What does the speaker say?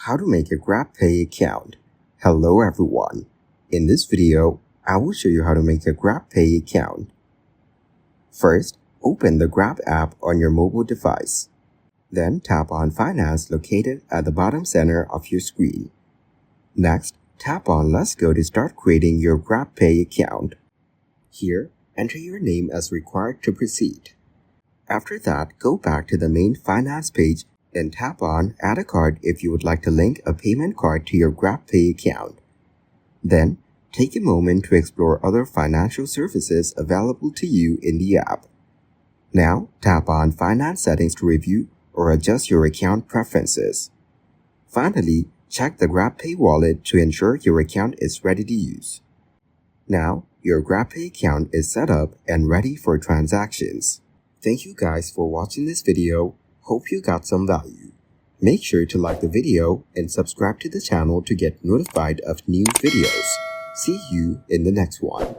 How to make a GrabPay account. Hello everyone. In this video, I will show you how to make a GrabPay account. First, open the Grab app on your mobile device. Then tap on Finance located at the bottom center of your screen. Next, tap on Let's Go to start creating your GrabPay account. Here, enter your name as required to proceed. After that, go back to the main Finance page and tap on Add a card if you would like to link a payment card to your GrabPay account. Then, take a moment to explore other financial services available to you in the app. Now, tap on Finance settings to review or adjust your account preferences. Finally, check the GrabPay wallet to ensure your account is ready to use. Now, your GrabPay account is set up and ready for transactions. Thank you guys for watching this video. Hope you got some value. Make sure to like the video and subscribe to the channel to get notified of new videos. See you in the next one.